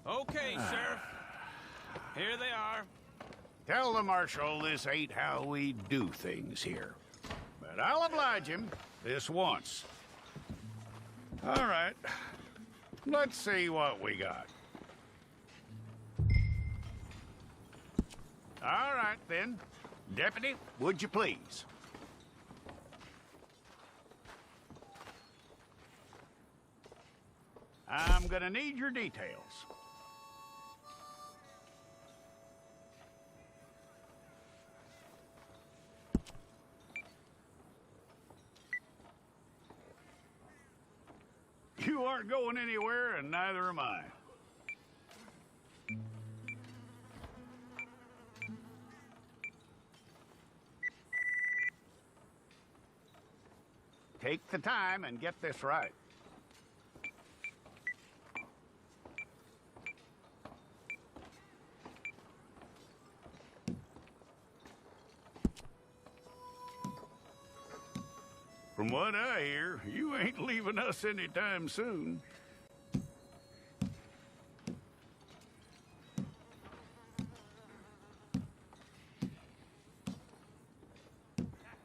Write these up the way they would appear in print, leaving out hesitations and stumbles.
Okay, Sheriff. Here they are. Tell the Marshal this ain't how we do things here. But I'll oblige him this once. All right. Let's see what we got. All right, then. Deputy, would you please? I'm gonna need your details. You aren't going anywhere, and neither am I. Take the time and get this right. From what I hear, you ain't leaving us anytime soon.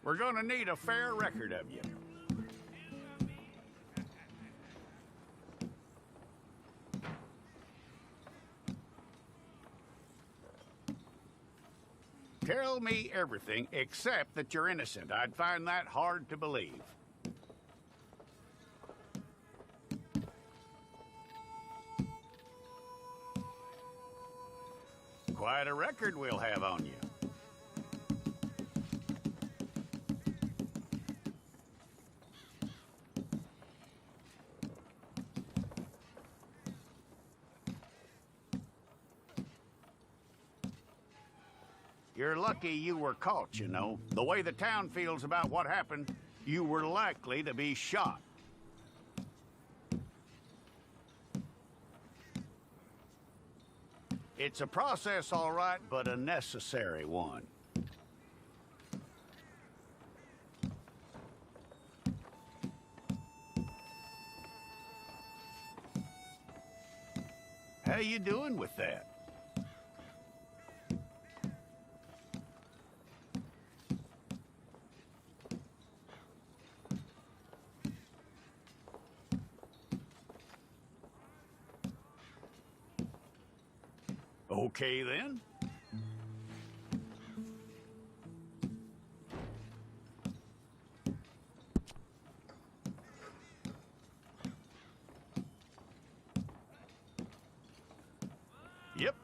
We're gonna need a fair record of you. Tell me everything except that you're innocent. I'd find that hard to believe. Quite a record we'll have on you. You're lucky you were caught, you know. The way the town feels about what happened, you were likely to be shot. It's a process, all right, but a necessary one. How you doing with that? Okay, then. Yep.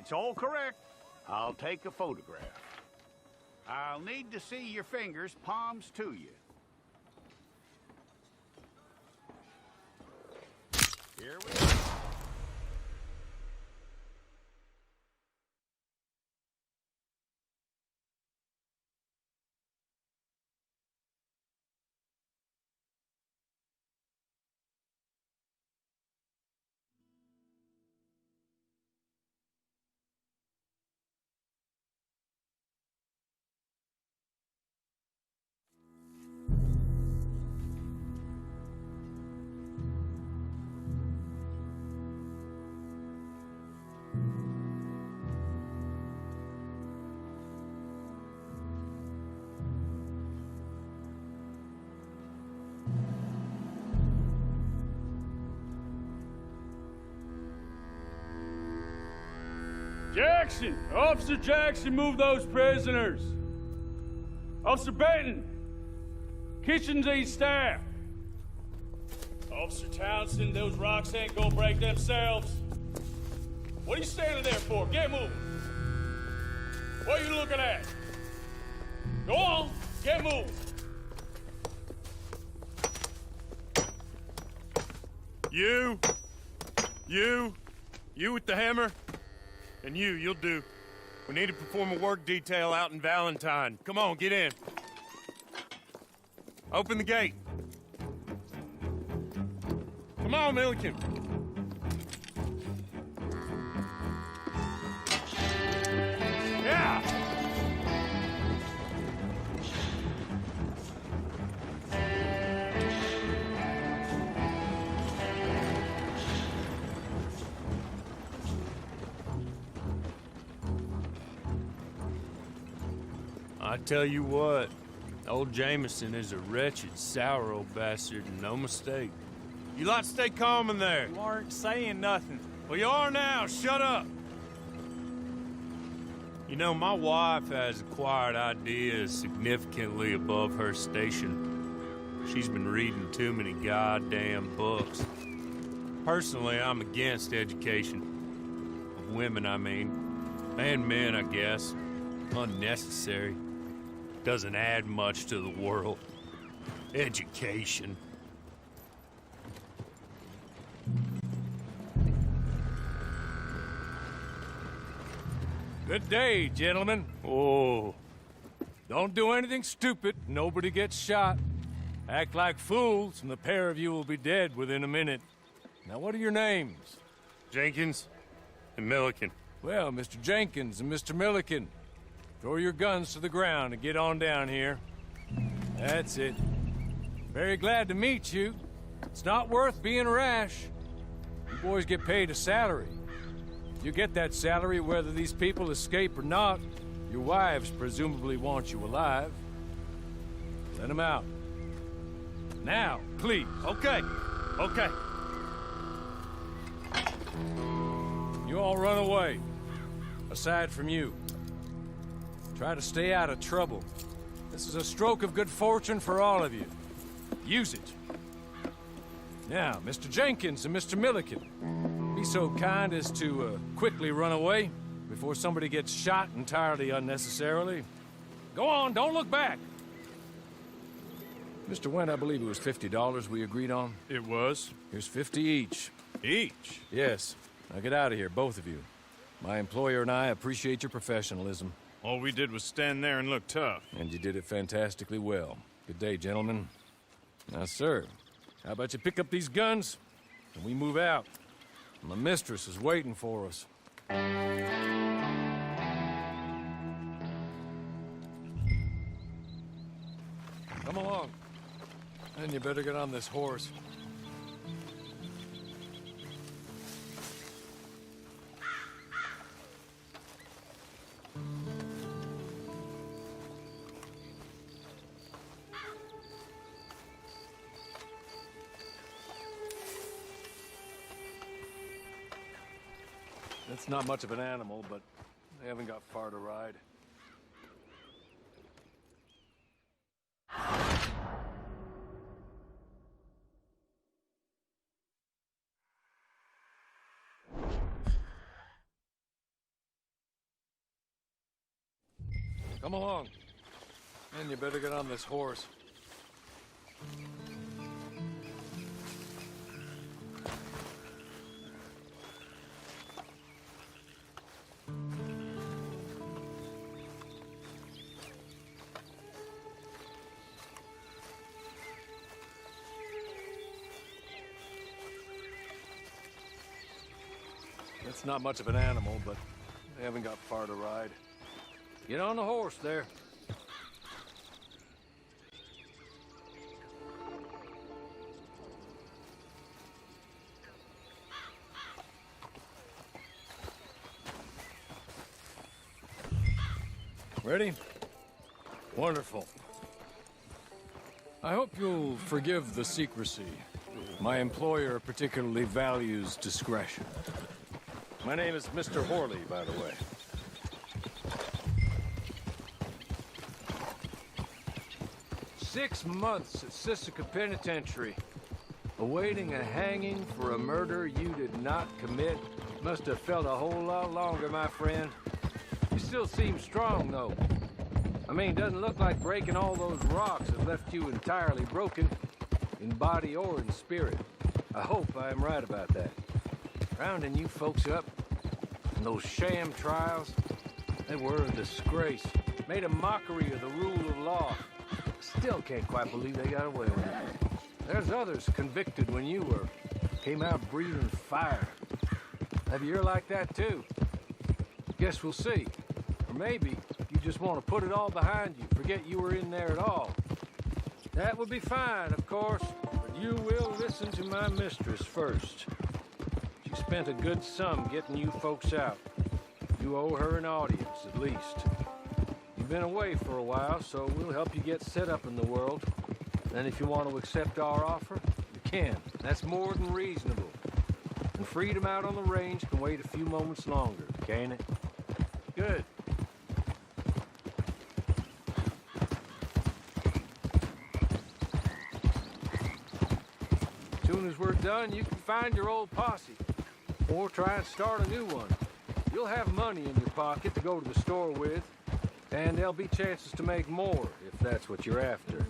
It's all correct. I'll take a photograph. I'll need to see your fingers, palms to you. Here we go. Jackson! Officer Jackson, move those prisoners! Officer Benton! Kitchens aid staff! Officer Townsend, those rocks ain't gonna break themselves. What are you standing there for? Get moving! What are you looking at? Go on, get moving! You with the hammer? And you'll do. We need to perform a work detail out in Valentine. Come on, get in. Open the gate. Come on, Milliken. Yeah! I tell you what, old Jameson is a wretched, sour old bastard, and no mistake. You lot stay calm in there. You aren't saying nothing. Well, you are now. Shut up. You know, my wife has acquired ideas significantly above her station. She's been reading too many goddamn books. Personally, I'm against education. Of women, I mean. And men, I guess. Unnecessary. Doesn't add much to the world. Education. Good day, gentlemen. Oh, Don't do anything stupid. Nobody gets shot. Act like fools, and the pair of you will be dead within a minute. Now, what are your names? Jenkins and Milliken. Well, Mr. Jenkins and Mr. Milliken, throw your guns to the ground and get on down here. That's it. Very glad to meet you. It's not worth being rash. You boys get paid a salary. You get that salary whether these people escape or not. Your wives presumably want you alive. Let them out. Now, please. Okay. You all run away. Aside from you. Try to stay out of trouble. This is a stroke of good fortune for all of you. Use it. Now, Mr. Jenkins and Mr. Milliken, be so kind as to quickly run away before somebody gets shot entirely unnecessarily. Go on, don't look back. Mr. Wendt, I believe it was $50 we agreed on. It was. Here's 50 each. Each? Yes. Now get out of here, both of you. My employer and I appreciate your professionalism. All we did was stand there and look tough. And you did it fantastically well. Good day, gentlemen. Now, sir, how about you pick up these guns and we move out? My mistress is waiting for us. Come along. And you better get on this horse. It's not much of an animal, but they haven't got far to ride. Come along. And you better get on this horse. It's not much of an animal, but they haven't got far to ride. Get on the horse there. Ready? Wonderful. I hope you'll forgive the secrecy. My employer particularly values discretion. My name is Mr. Horley, by the way. "6 months at Sisika Penitentiary, awaiting a hanging for a murder you did not commit. Must have felt a whole lot longer, my friend. You still seem strong, though. I mean, doesn't look like breaking all those rocks has left you entirely broken, in body or in spirit. I hope I am right about that. Rounding you folks up, and those sham trials, they were a disgrace. Made a mockery of the rule of law. Still can't quite believe they got away with it. There's others convicted when you were. Came out breathing fire. Maybe you're like that too. Guess we'll see. Or maybe you just want to put it all behind you, forget you were in there at all. That would be fine, of course, but you will listen to my mistress first. She spent a good sum getting you folks out. You owe her an audience, at least. You've been away for a while, so we'll help you get set up in the world. And if you want to accept our offer, you can. That's more than reasonable. And freedom out on the range can wait a few moments longer, can't it? Good. As soon as we're done, you can find your old posse. Or try and start a new one. You'll have money in your pocket to go to the store with. And there'll be chances to make more, if that's what you're after.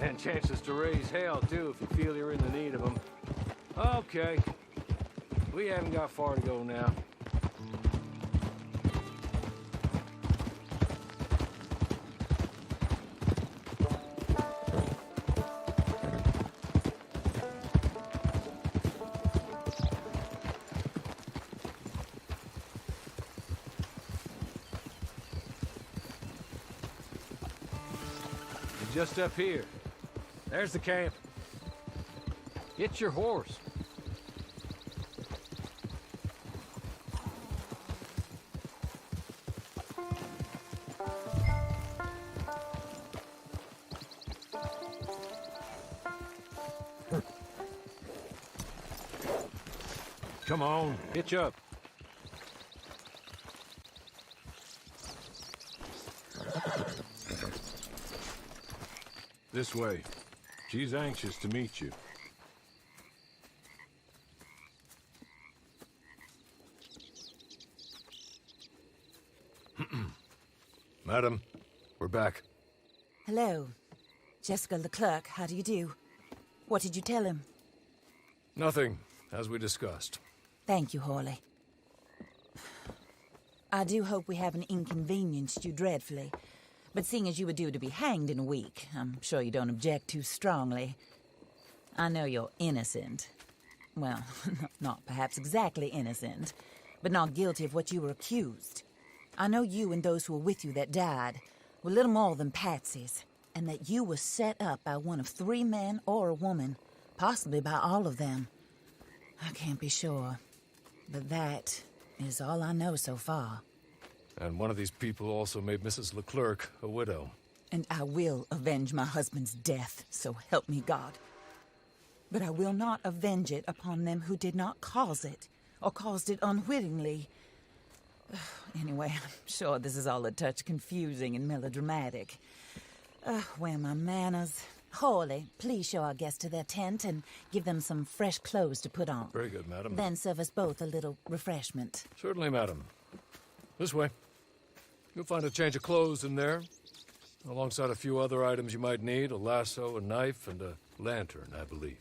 And chances to raise hell, too, if you feel you're in the need of them. Okay. We haven't got far to go now. Just up here. There's the camp. Get your horse. Come on, hitch up. This way. She's anxious to meet you. Madam, we're back. Hello. Jessica Leclerc, how do you do? What did you tell him? Nothing, as we discussed. Thank you, Horley. I do hope we haven't inconvenienced you dreadfully. But seeing as you were due to be hanged in a week, I'm sure you don't object too strongly. I know you're innocent. Well, not perhaps exactly innocent, but not guilty of what you were accused. I know you and those who were with you that died were little more than patsies, and that you were set up by one of 3 men or a woman, possibly by all of them. I can't be sure, but that is all I know so far. And one of these people also made Mrs. Leclerc a widow. And I will avenge my husband's death, so help me God. But I will not avenge it upon them who did not cause it, or caused it unwittingly. Anyway, I'm sure this is all a touch confusing and melodramatic. Where are my manners? Horley, please show our guests to their tent and give them some fresh clothes to put on. Very good, madam. Then serve us both a little refreshment. Certainly, madam. This way. You'll find a change of clothes in there. Alongside a few other items you might need, a lasso, a knife, and a lantern, I believe.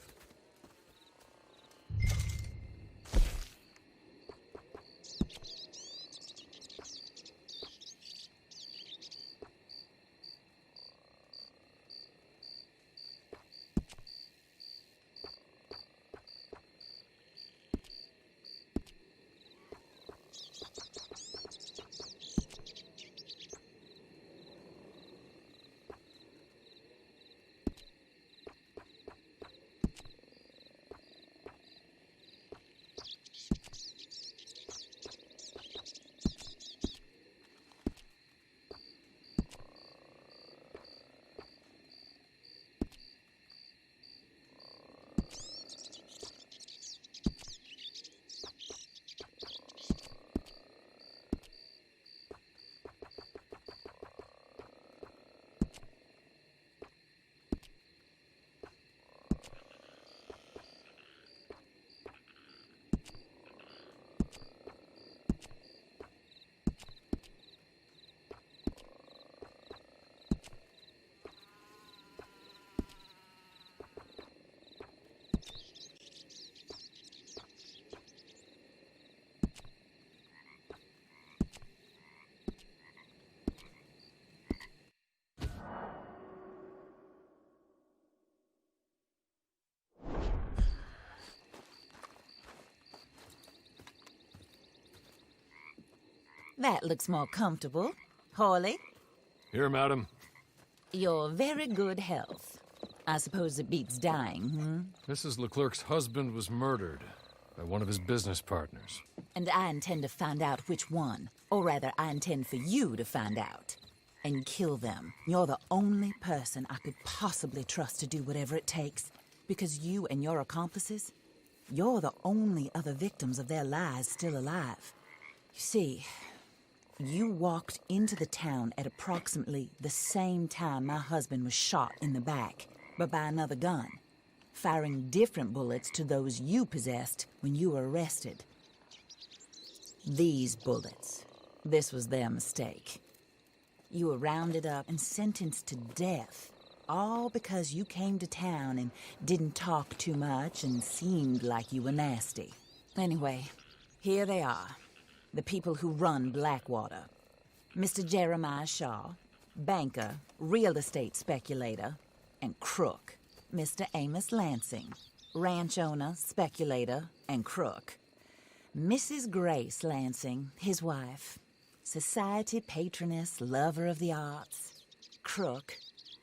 That looks more comfortable. Hawley, Here, madam. your very good health. I suppose it beats dying, Mrs. Leclerc's husband was murdered by one of his business partners. And I intend to find out which one. Or rather, I intend for you to find out. And kill them. You're the only person I could possibly trust to do whatever it takes. Because you and your accomplices, you're the only other victims of their lies still alive. You see, you walked into the town at approximately the same time my husband was shot in the back, but by another gun, firing different bullets to those you possessed when you were arrested. These bullets, this was their mistake. You were rounded up and sentenced to death, all because you came to town and didn't talk too much and seemed like you were nasty. Anyway, here they are. The people who run Blackwater. Mr. Jeremiah Shaw, banker, real estate speculator, and crook. Mr. Amos Lansing, ranch owner, speculator, and crook. Mrs. Grace Lansing, his wife, society patroness, lover of the arts, crook,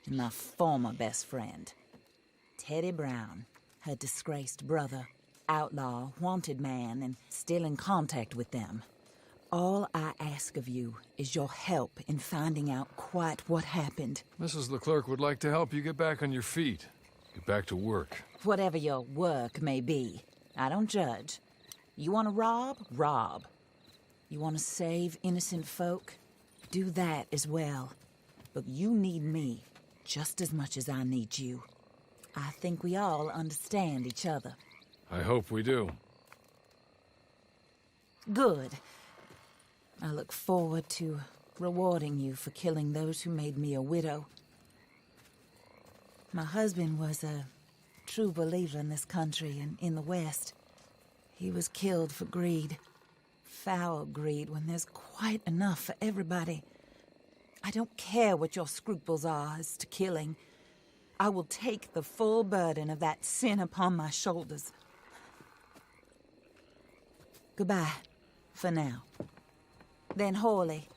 and my former best friend. Teddy Brown, her disgraced brother, outlaw, wanted man, and still in contact with them. All I ask of you is your help in finding out quite what happened. Mrs. Leclerc would like to help you get back on your feet. Get back to work. Whatever your work may be, I don't judge. You want to rob? Rob. You want to save innocent folk? Do that as well. But you need me just as much as I need you. I think we all understand each other. I hope we do. Good. I look forward to rewarding you for killing those who made me a widow. My husband was a true believer in this country and in the West. He was killed for greed. Foul greed when there's quite enough for everybody. I don't care what your scruples are as to killing. I will take the full burden of that sin upon my shoulders. Goodbye, for now. Then Hawley,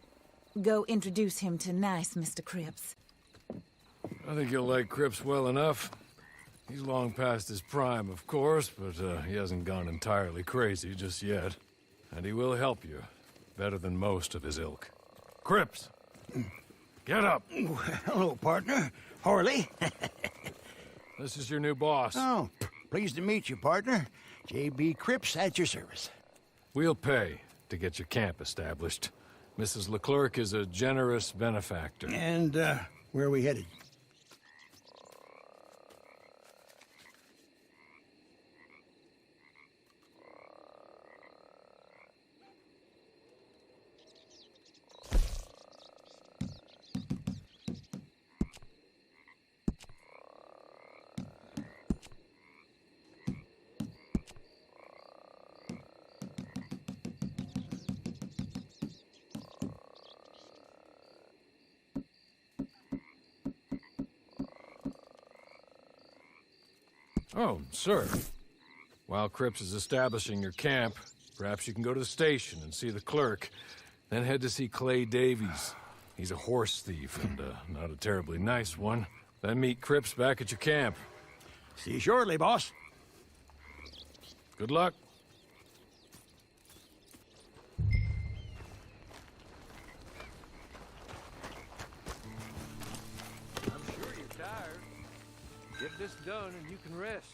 go introduce him to nice Mr. Cripps. I think you'll like Cripps well enough. He's long past his prime, of course, but he hasn't gone entirely crazy just yet. And he will help you, better than most of his ilk. Cripps! Get up! Hello, partner. Harley. This is your new boss. Oh, pleased to meet you, partner. J.B. Cripps at your service. We'll pay to get your camp established. Mrs. Leclerc is a generous benefactor. And, where are we headed? Oh, sir. While Cripps is establishing your camp, perhaps you can go to the station and see the clerk, then head to see Clay Davies. He's a horse thief, and not a terribly nice one. Then meet Cripps back at your camp. See you shortly, boss. Good luck. I'm sure you're tired. Get this done and you can rest.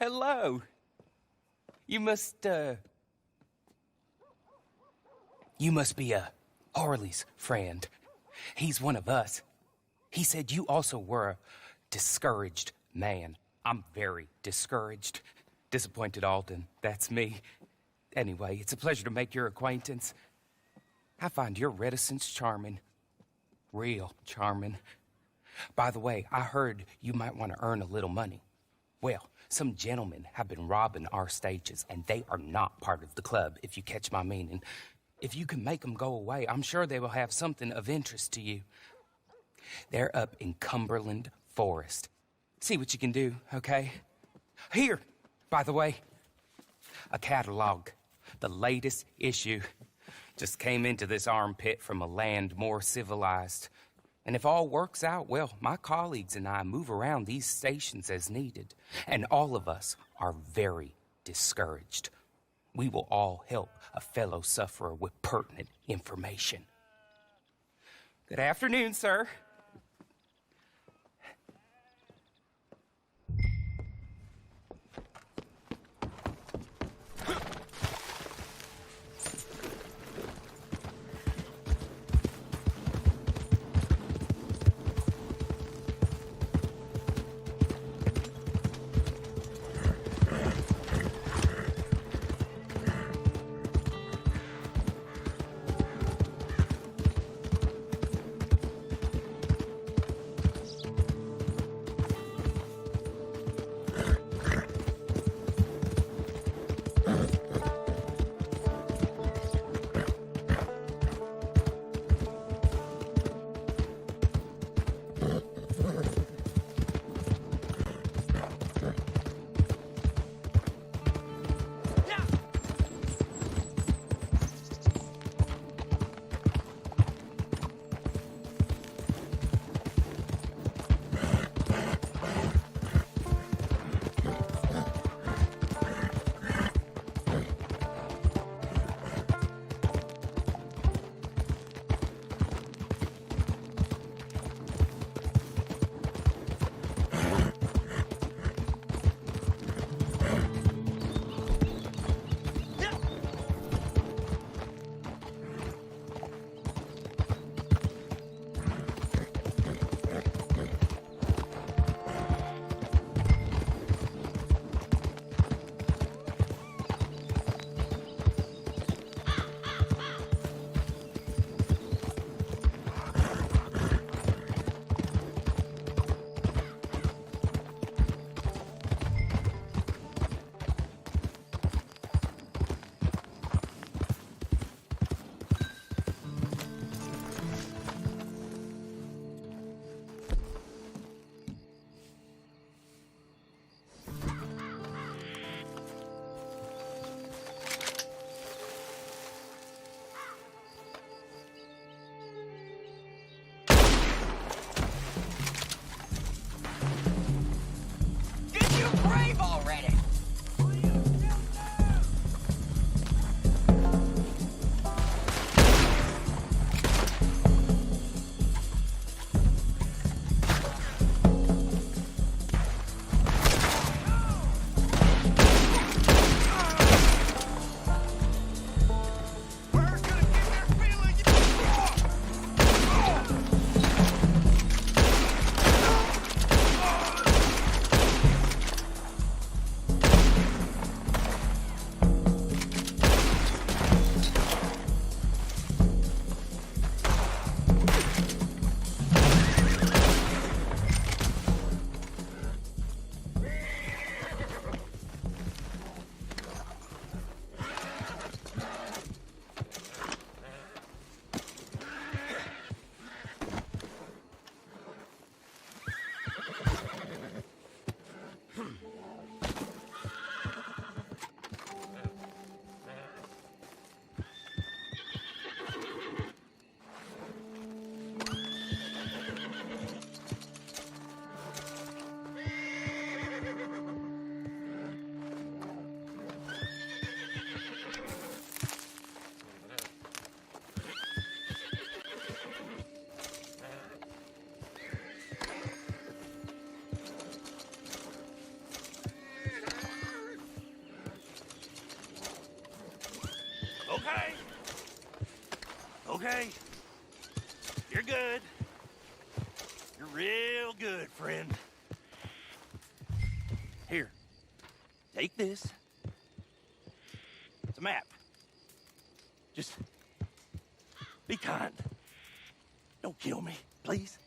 Hello. You must be Harley's friend. He's one of us. He said you also were a discouraged man. I'm very discouraged. Disappointed Alden, that's me. Anyway, it's a pleasure to make your acquaintance. I find your reticence charming. Real charming. By the way, I heard you might want to earn a little money. Well, some gentlemen have been robbing our stages, and they are not part of the club, if you catch my meaning. If you can make them go away, I'm sure they will have something of interest to you. They're up in Cumberland Forest. See what you can do, okay? Here, by the way, a catalog. The latest issue. Just came into this armpit from a land more civilized. And if all works out, well, my colleagues and I move around these stations as needed. And all of us are very discouraged. We will all help a fellow sufferer with pertinent information. Good afternoon, sir. Okay. You're good. You're real good, friend. Here. Take this. It's a map. Just be kind. Don't kill me, please.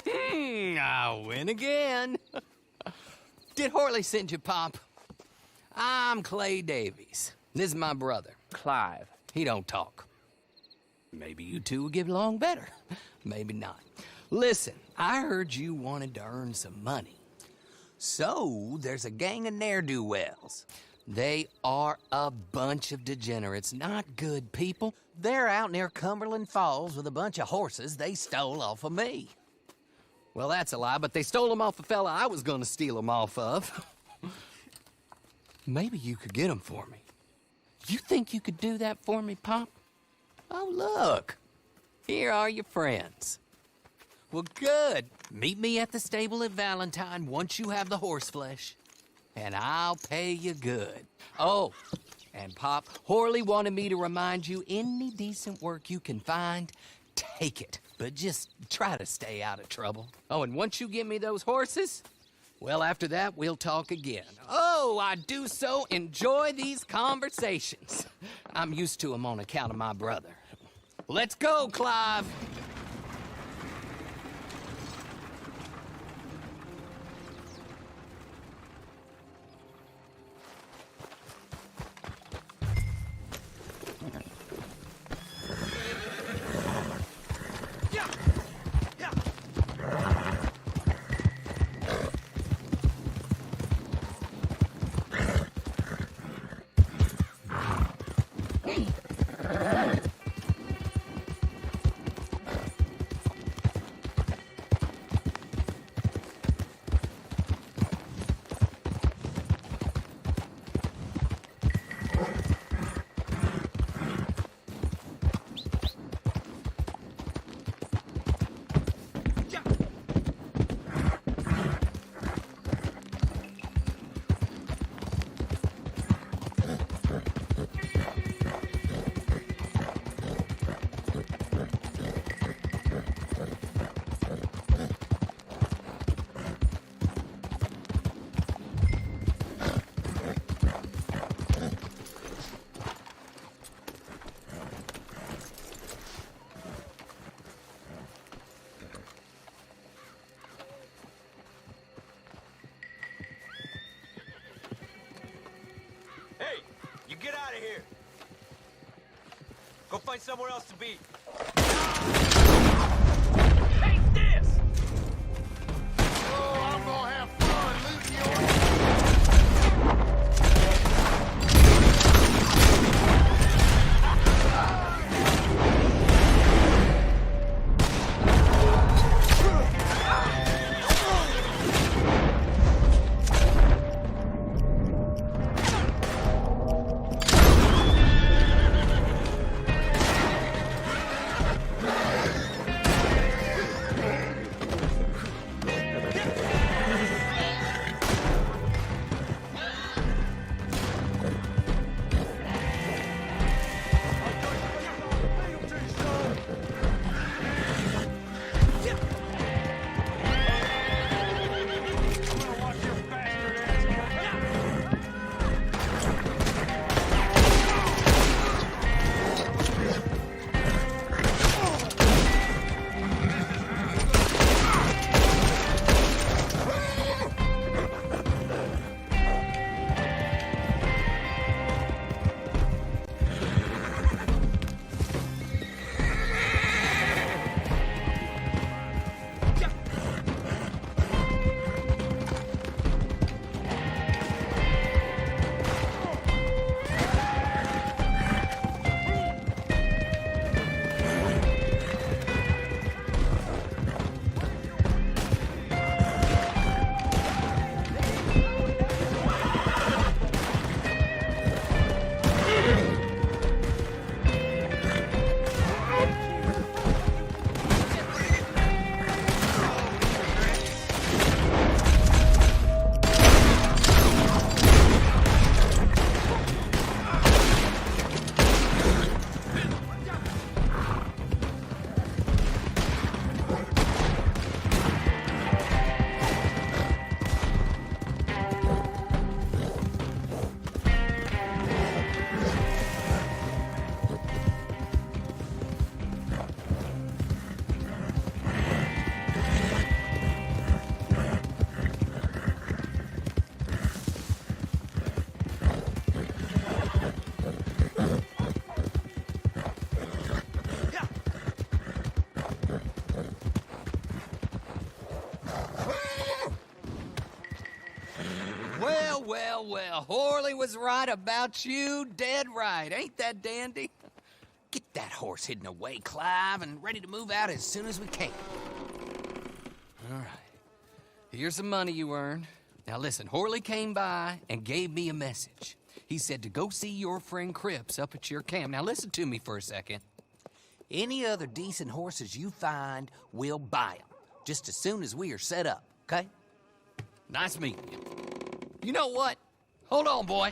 I win again. Did Horley send you, Pop? I'm Clay Davies. This is my brother, Clive. He don't talk. Maybe you two will get along better. Maybe not. Listen, I heard you wanted to earn some money. So, there's a gang of ne'er-do-wells. They are a bunch of degenerates, not good people. They're out near Cumberland Falls with a bunch of horses they stole off of me. Well, that's a lie, but they stole them off a fella I was gonna steal them off of. Maybe you could get them for me. You think you could do that for me, Pop? Oh, look. Here are your friends. Well, good. Meet me at the stable at Valentine once you have the horse flesh, and I'll pay you good. Oh, and Pop, Horley wanted me to remind you, any decent work you can find, take it. But just try to stay out of trouble. Oh, and once you give me those horses, well, after that, we'll talk again. Oh, I do so enjoy these conversations. I'm used to them on account of my brother. Let's go, Clive. Hey, you get out of here. Go find somewhere else to be. Take this! Oh, I'm gonna have fun looting your... Well, Horley was right about you, dead right. Ain't that dandy? Get that horse hidden away, Clive, and ready to move out as soon as we can. All right. Here's the money you earned. Now listen, Horley came by and gave me a message. He said to go see your friend Cripps up at your camp. Now listen to me for a second. Any other decent horses you find, we'll buy them. Just as soon as we are set up, okay? Nice meeting you. You know what? Hold on, boy.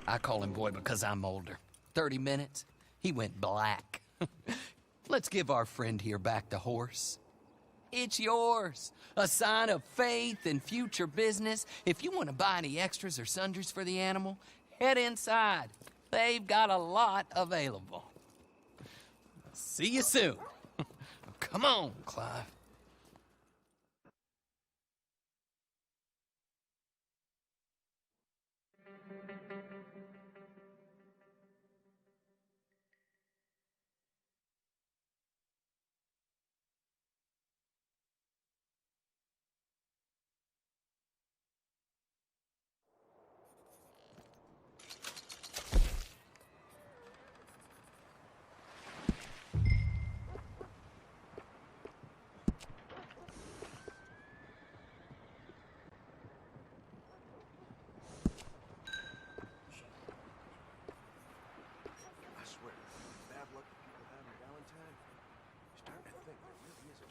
I call him boy because I'm older. 30 minutes, he went black. Let's give our friend here back the horse. It's yours. A sign of faith and future business. If you want to buy any extras or sundries for the animal, head inside. They've got a lot available. See you soon. Come on, Clive. I swear, bad luck that people have in Valentine. You're starting to think there really is a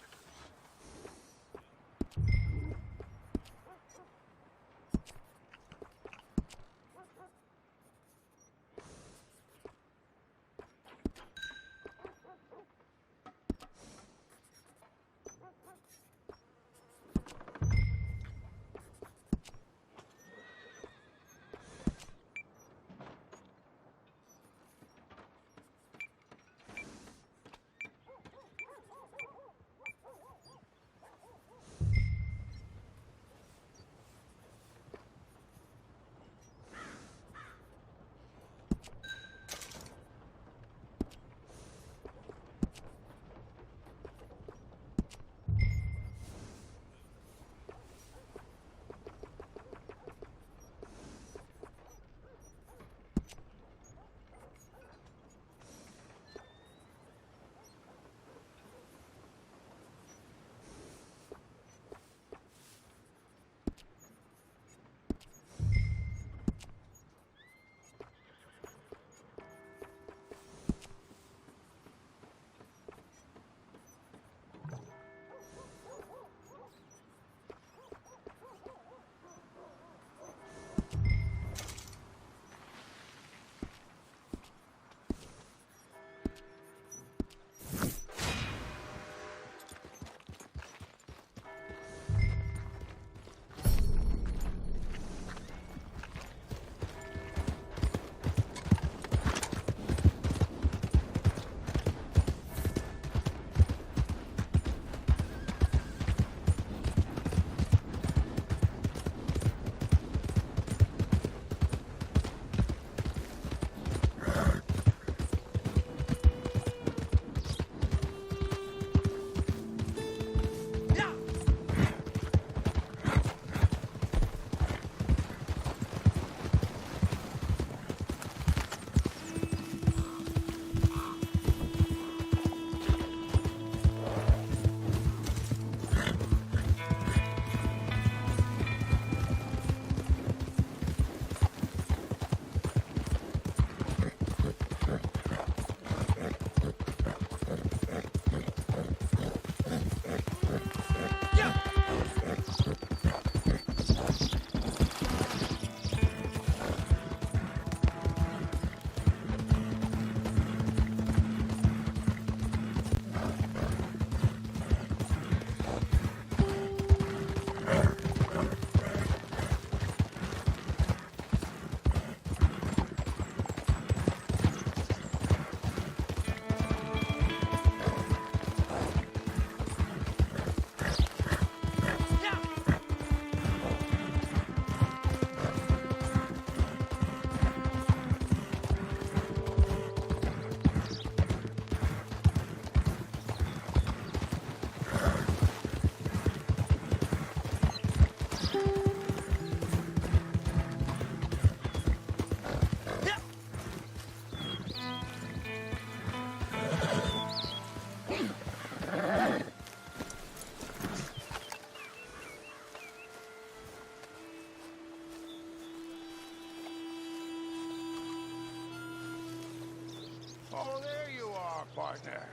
Oh, there you are, partner.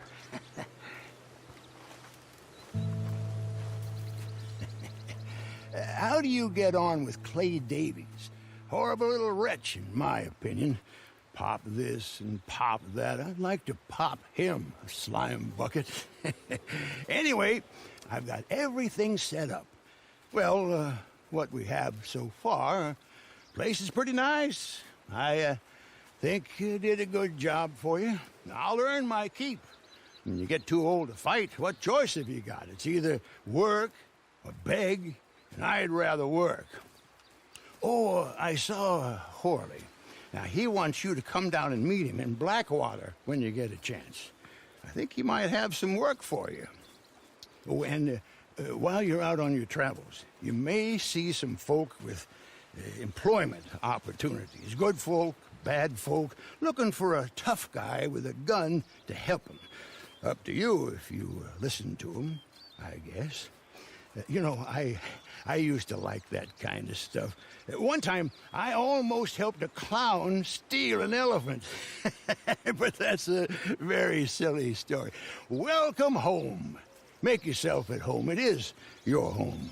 How do you get on with Clay Davies? Horrible little wretch, in my opinion. Pop this and pop that. I'd like to pop him, a slime bucket. Anyway, I've got everything set up. Well, what we have so far, place is pretty nice. I think you did a good job for you. I'll earn my keep. When you get too old to fight, what choice have you got? It's either work or beg, and I'd rather work. Oh, I saw Horley. Now, he wants you to come down and meet him in Blackwater when you get a chance. I think he might have some work for you. Oh, and while you're out on your travels, you may see some folk with employment opportunities. Good folk, bad folk, looking for a tough guy with a gun to help them. Up to you if you listen to them, I guess. You know, I used to like that kind of stuff. One time, I almost helped a clown steal an elephant. But that's a very silly story. Welcome home. Make yourself at home. It is your home.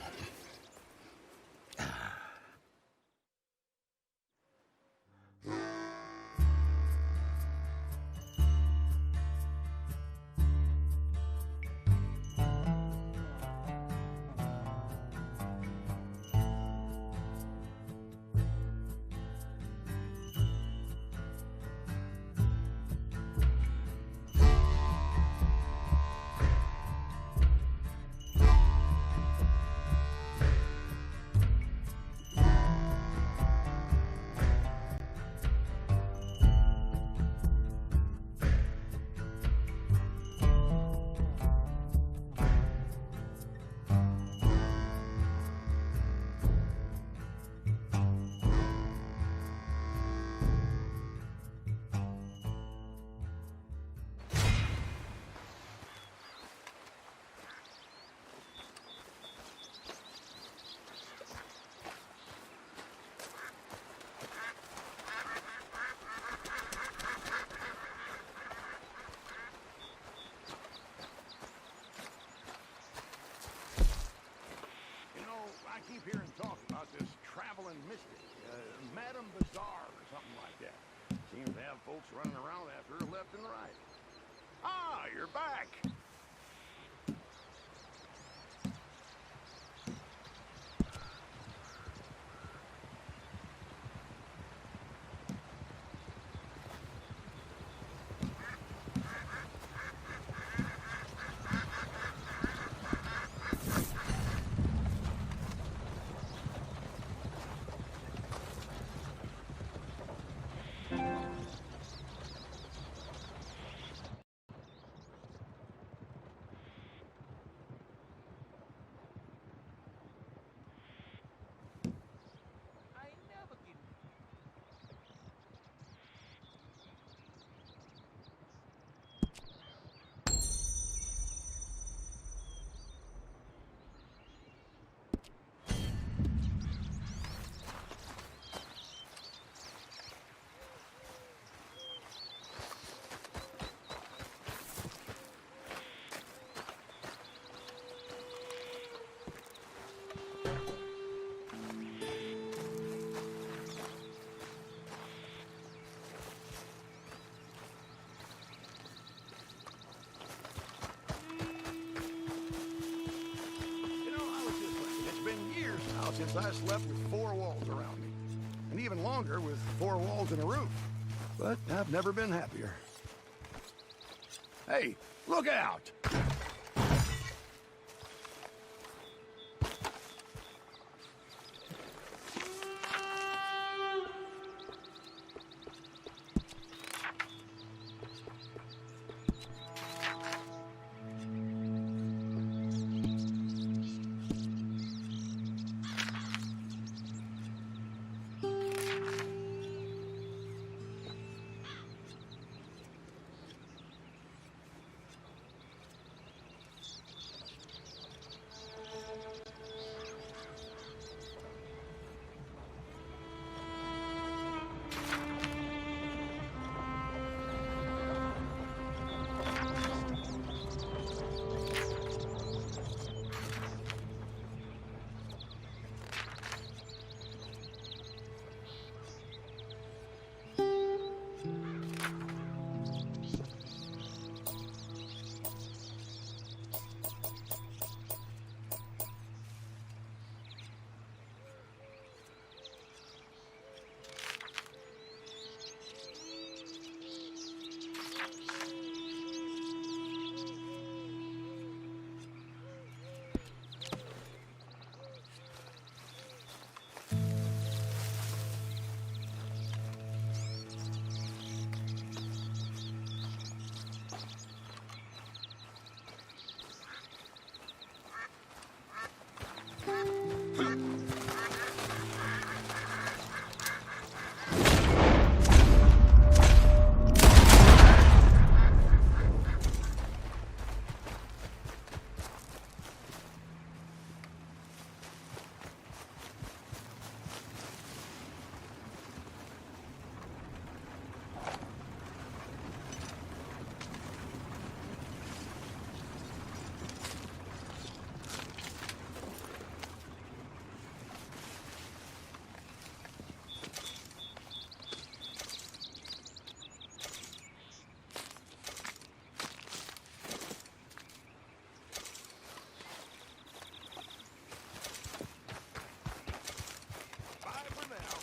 I keep hearing talk about this traveling mystic, Madame Bazaar or something like that. Seems to have folks running around after her left and right. Ah, you're back. Since I slept with 4 walls around me. And even longer with 4 walls and a roof. But I've never been happier. Hey, look out! Bye for now.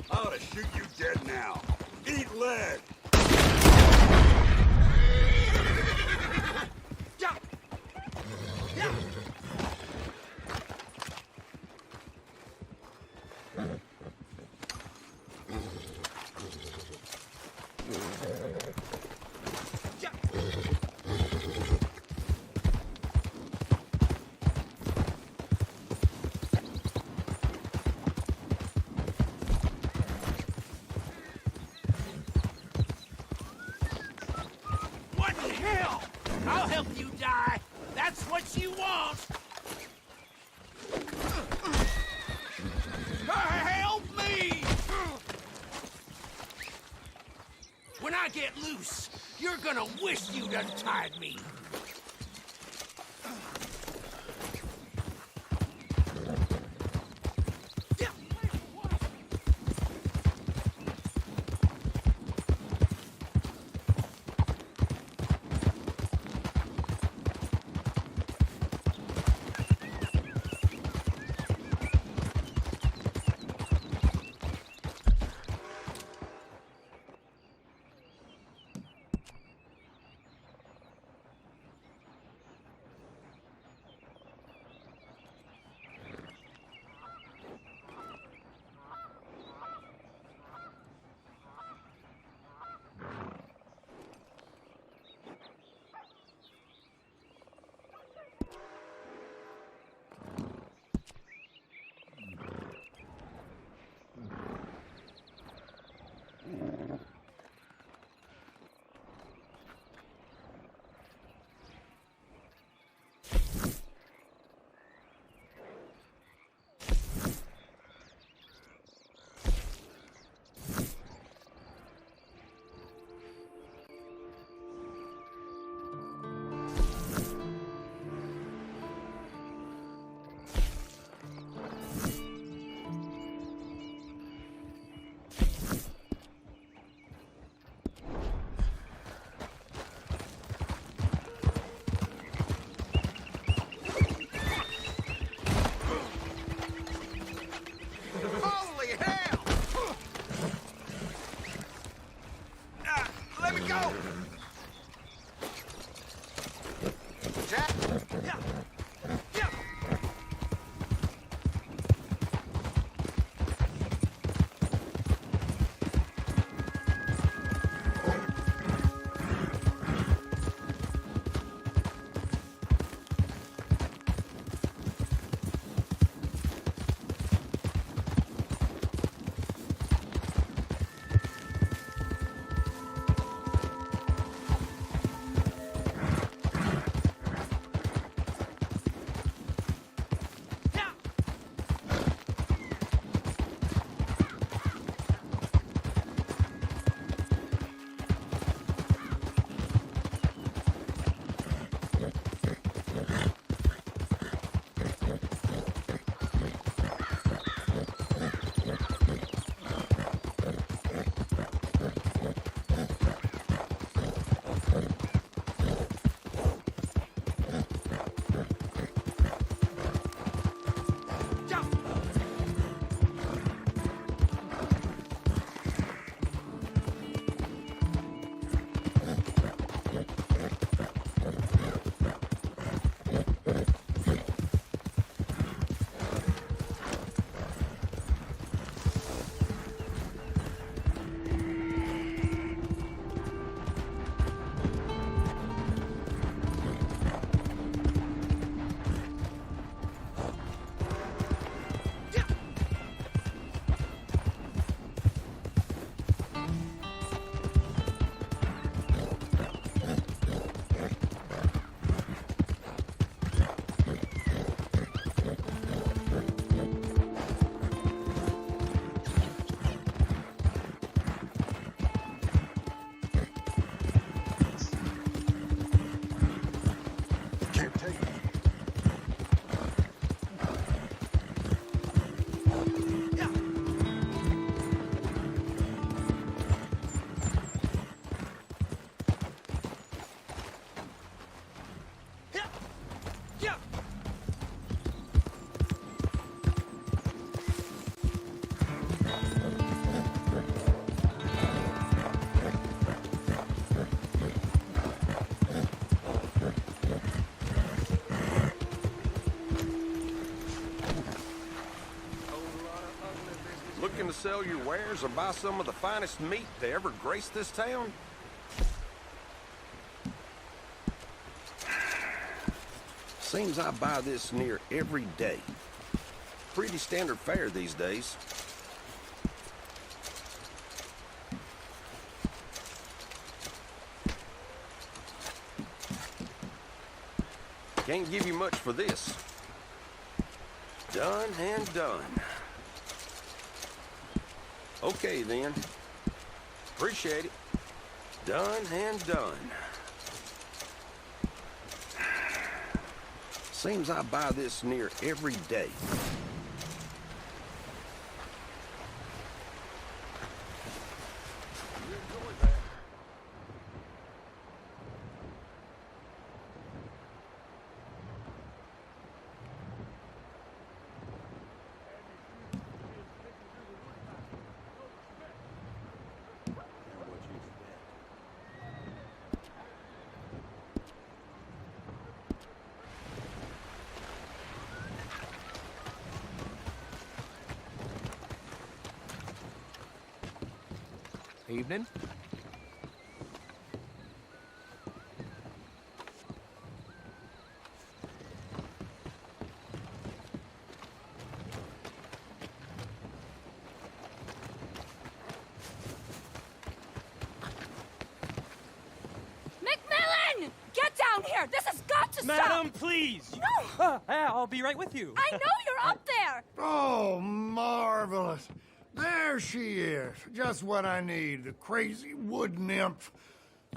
I ought to shoot you dead now. Eat lead! What in hell? I'll help you die. That's what you want. Help me! When I get loose, you're gonna wish you'd untied me. go! Jack? Yeah. Yeah. Looking to sell your wares or buy some of the finest meat to ever grace this town? Seems I buy this near every day. Pretty standard fare these days. Can't give you much for this. Done and done. Okay, then. Appreciate it. Done and done. Seems I buy this near every day. Evening. McMillan! Get down here! This has got to stop! Madam, please! No! I'll be right with you. I know you're up there! Oh, marvelous. There she is. Just what I need. The crazy wood nymph.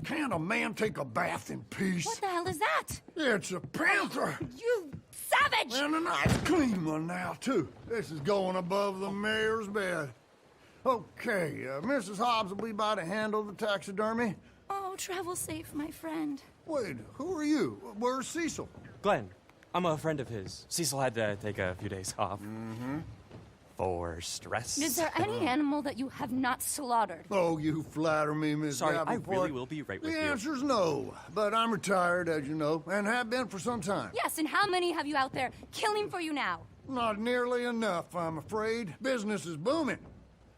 Can't a man take a bath in peace? What the hell is that? It's a panther. You savage! And a nice clean one now, too. This is going above the mayor's bed. Okay, Mrs. Hobbs will be by to handle the taxidermy. Oh, travel safe, my friend. Wait, who are you? Where's Cecil? Glenn, I'm a friend of his. Cecil had to take a few days off. For stress. Is there any animal that you have not slaughtered? Oh, you flatter me, Miss Sorry, I Davenport. really will be right with The you. answer's no, but I'm retired, as you know, and have been for some time. Yes, and how many have you out there killing for you now? Not nearly enough, I'm afraid. Business is booming.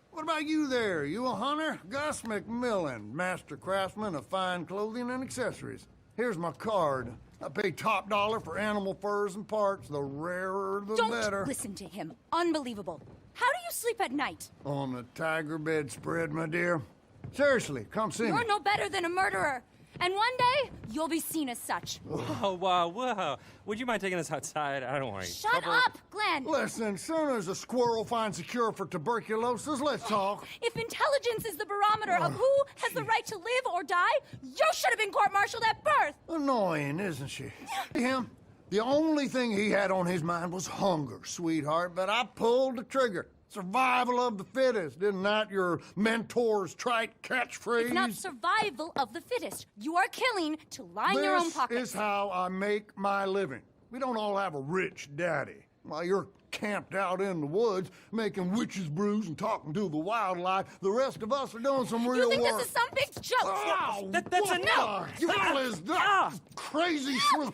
What about you there? You a hunter? Gus McMillan, master craftsman of fine clothing and accessories. Here's my card. I pay top dollar for animal furs and parts. The rarer, the better. Don't listen to him. Unbelievable. How do you sleep at night? On the tiger bedspread, my dear. Seriously, come see me. You're no better than a murderer. And one day, you'll be seen as such. Whoa, whoa, whoa. Would you mind taking us outside? I don't want to Shut up, Glenn! Listen, soon as a squirrel finds a cure for tuberculosis, let's talk. If intelligence is the barometer of who has the right to live or die, you should have been court-martialed at birth! Annoying, isn't she? Him? The only thing he had on his mind was hunger, sweetheart, but I pulled the trigger. Survival of the fittest, isn't that your mentor's trite catchphrase? It's not survival of the fittest. You are killing to line your own pockets. This is how I make my living. We don't all have a rich daddy. While you're camped out in the woods, making witches' brews and talking to the wildlife, the rest of us are doing some real work. You think this is some big joke? Oh, that's what enough! the hell is that crazy shrew?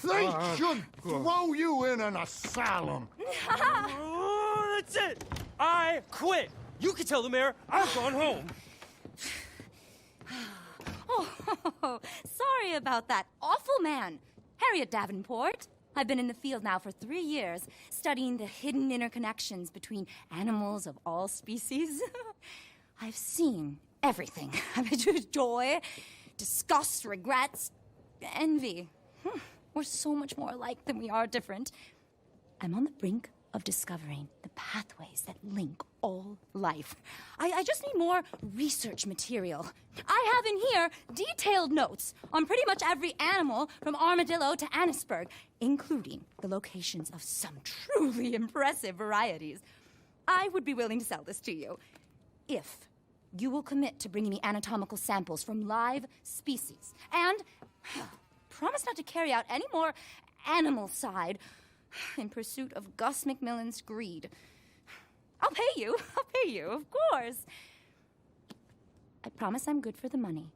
They should throw you in an asylum. Oh, that's it! I quit! You can tell the mayor I've gone home. Oh, sorry about that awful man. Harriet Davenport. I've been in the field now for 3 years, studying the hidden interconnections between animals of all species. I've seen everything. Joy, disgust, regrets, envy. We're so much more alike than we are different. I'm on the brink of discovering the pathways that link all life. I just need more research material. I have in here detailed notes on pretty much every animal from armadillo to Annisburg, including the locations of some truly impressive varieties. I would be willing to sell this to you if you will commit to bringing me anatomical samples from live species and promise not to carry out any more animal side in pursuit of Gus McMillan's greed. I'll pay you, of course. I promise I'm good for the money.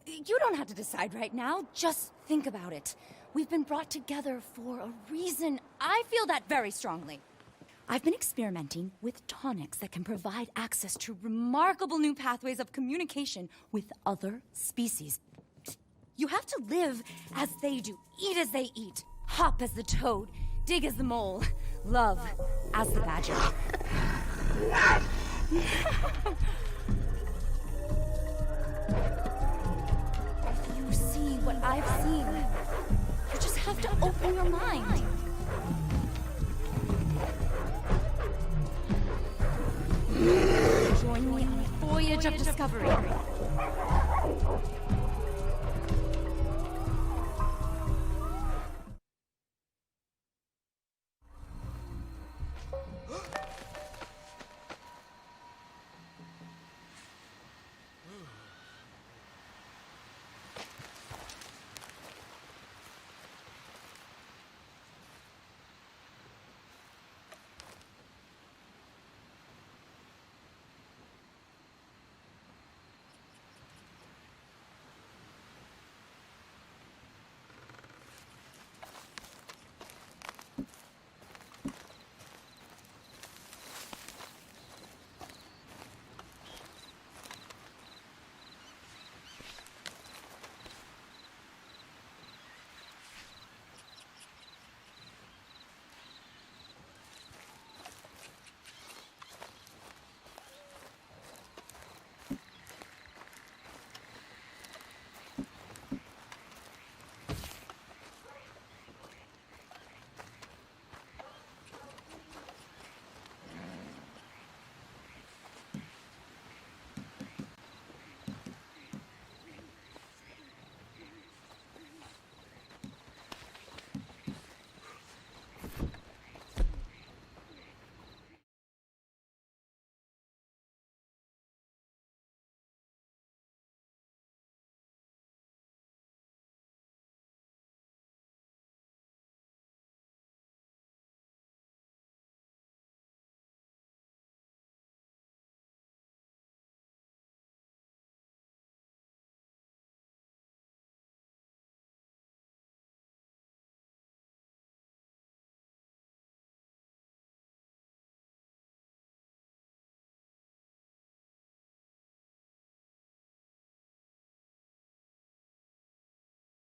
You don't have to decide right now, just think about it. We've been brought together for a reason. I feel that very strongly. I've been experimenting with tonics that can provide access to remarkable new pathways of communication with other species. You have to live as they do, eat as they eat, hop as the toad, dig as the mole, love as the badger. If you see what I've seen, you just have to open your mind. Join me on a voyage of discovery.